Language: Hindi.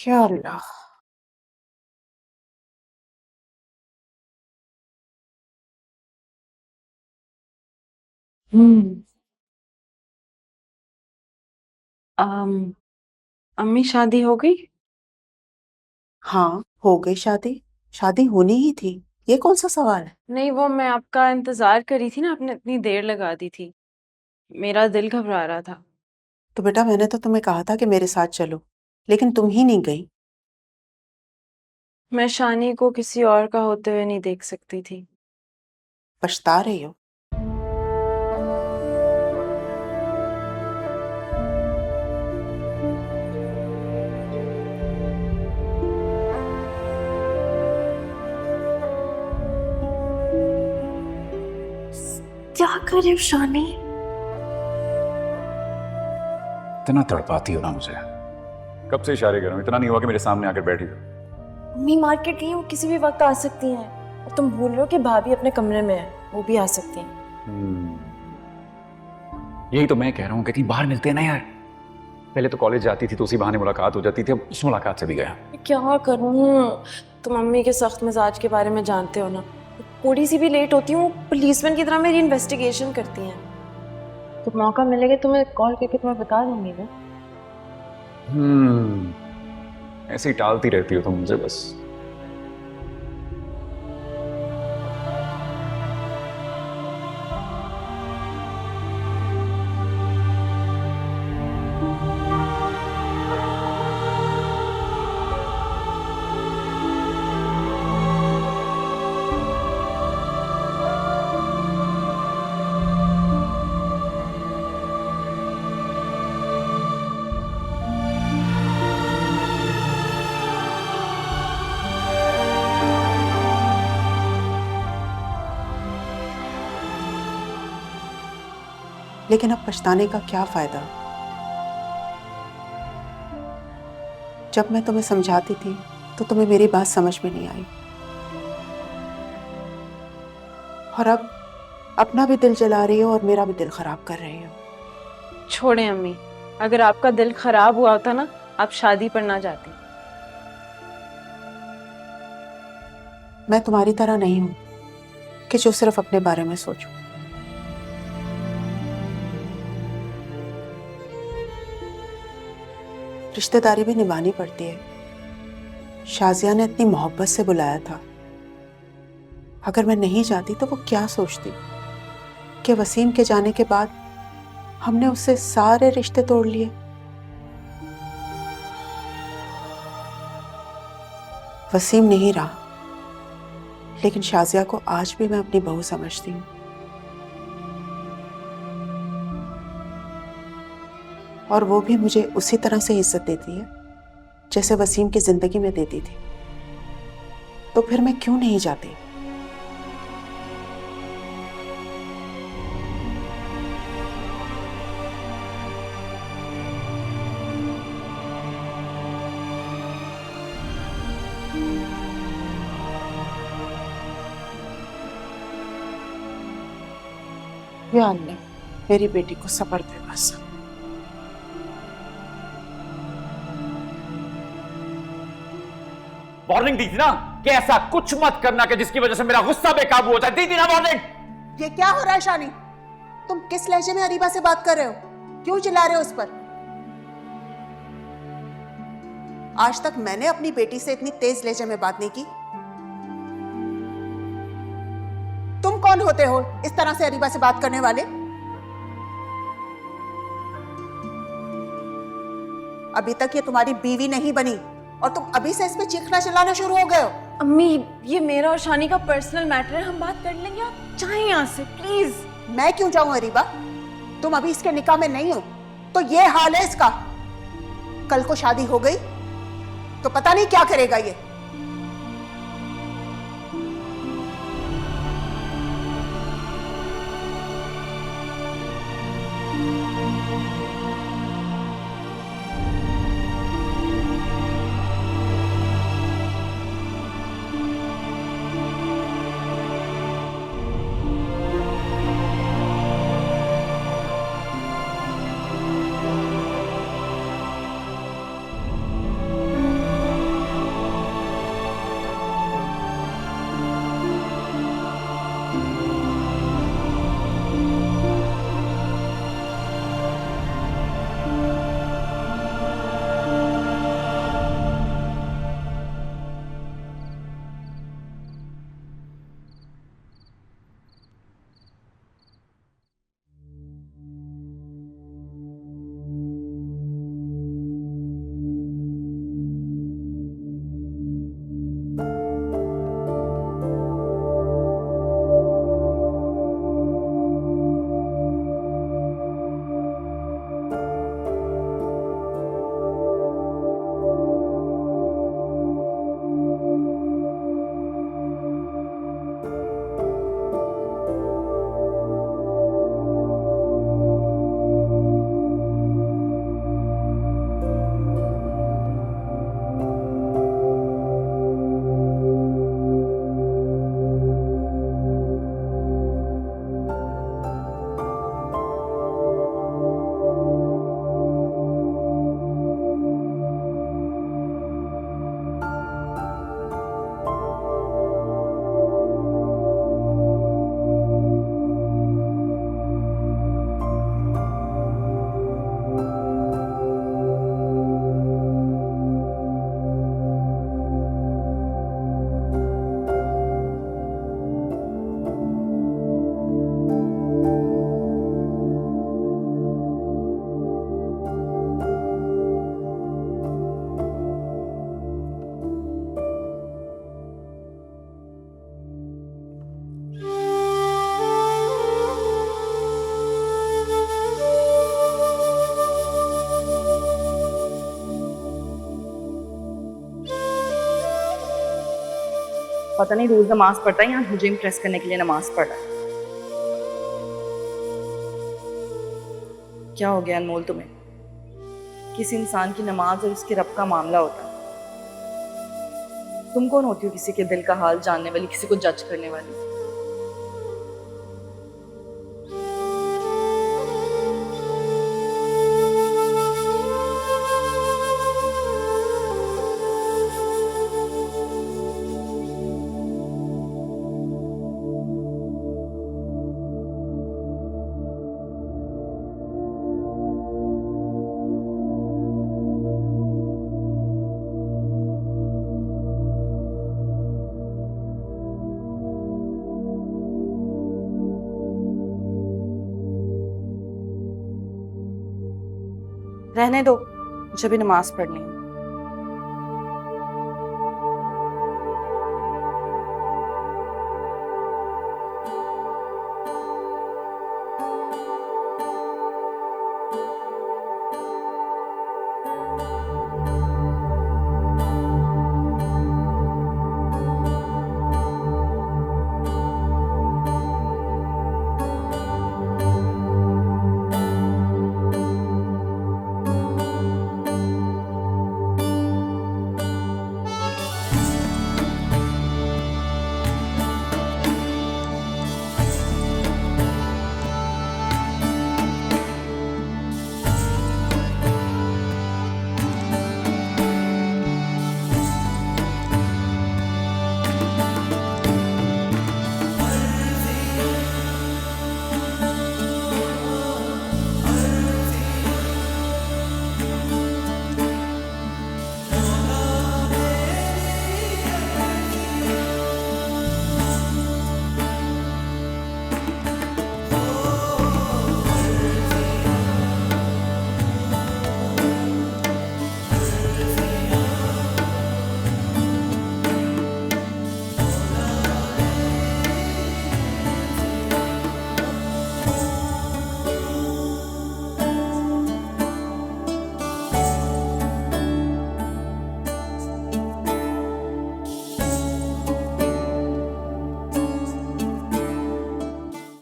या अल्लाह। हम्म। अम, अम्मी शादी हो गई? हाँ, हो गई शादी। शादी होनी ही थी। ये कौन सा सवाल है? नहीं, वो मैं आपका इंतजार करी थी ना, आपने इतनी देर लगा दी थी। मेरा दिल घबरा रहा था। तो बेटा मैंने तो तुम्हें कहा था कि मेरे साथ चलो, लेकिन तुम ही नहीं गई। मैं शानी को किसी और का होते हुए नहीं देख सकती थी। पछता रही हो? क्या करे शानी? इतना तड़पाती हो ना मुझे। कब से इशारे कर रहा हूं, इतना नहीं हुआ कि मेरे सामने आकर बैठी हो। अम्मी मार्केट गई, वो किसी भी वक्त आ सकती हैं। और तुम भूल रहे हो कि भाभी अपने कमरे में है, वो भी आ सकती हैं। यही तो मैं कह रहा हूँ कि कहीं बाहर मिलते हैं ना यार। पहले तो कॉलेज जाती थी तो उसी बहाने मुलाकात हो जाती थी, अब उस मुलाकात से भी गया। मैं क्या करूं? तुम अम्मी के सख्त मिजाज के बारे में जानते हो ना। थोड़ी सी भी लेट होती हूँ, पुलिसमैन की तरह मेरी इन्वेस्टिगेशन करती हैं। तो मौका मिलेगा तुम्हें कॉल करके तुम्हें बता दूंगी ना। ऐसे ही टालती रहती हो तुम मुझे बस। लेकिन अब पछताने का क्या फायदा? जब मैं तुम्हें समझाती थी तो तुम्हें मेरी बात समझ में नहीं आई, और अब अपना भी दिल जला रही हो और मेरा भी दिल खराब कर रही हो। छोड़ें अम्मी, अगर आपका दिल खराब हुआ होता ना, आप शादी पर ना जाती। मैं तुम्हारी तरह नहीं हूं कि जो सिर्फ अपने बारे में सोचूं। रिश्तेदारी भी निभानी पड़ती है। शाजिया ने इतनी मोहब्बत से बुलाया था। अगर मैं नहीं जाती तो वो क्या सोचती कि वसीम के जाने के बाद हमने उससे सारे रिश्ते तोड़ लिए। वसीम नहीं रहा, लेकिन शाजिया को आज भी मैं अपनी बहू समझती हूँ। और वो भी मुझे उसी तरह से इज्जत देती है जैसे वसीम की जिंदगी में देती थी। तो फिर मैं क्यों नहीं जाती? या अल्लाह, मेरी बेटी को सब्र दे बस। वार्निंग दी थी ना कि ऐसा कुछ मत करना कि जिसकी वजह से मेरा गुस्सा बेकाबू हो जाए। दी थी ना वार्निंग। ये क्या हो रहा है शानी? तुम किस लहजे में अरीबा से बात कर रहे हो? क्यों चिल्ला रहे हो उस पर? आज तक मैंने अपनी बेटी से इतनी तेज लहजे में बात नहीं की। तुम कौन होते हो इस तरह से अरीबा से बात करने वाले? अभी तक ये तुम्हारी बीवी नहीं बनी और तुम अभी से इस पे चीखना चिल्लाना शुरू हो गए हो। अम्मी, ये मेरा और शानी का पर्सनल मैटर है, हम बात कर लेंगे। आप चाहें यहाँ से प्लीज। मैं क्यों जाऊं अरीबा? तुम अभी इसके निकाह में नहीं हो तो ये हाल है इसका। कल को शादी हो गई तो पता नहीं क्या करेगा ये। पता नहीं रोज नमाज पढ़ता है या मुझे इम्प्रेस करने के लिए नमाज पढ़ रहा है। क्या हो गया अनमोल तुम्हें? किसी इंसान की नमाज और उसके रब का मामला होता है। तुम कौन होती हो किसी के दिल का हाल जानने वाली, किसी को जज करने वाली? रहने दो, मुझे भी नमाज पढ़नी है।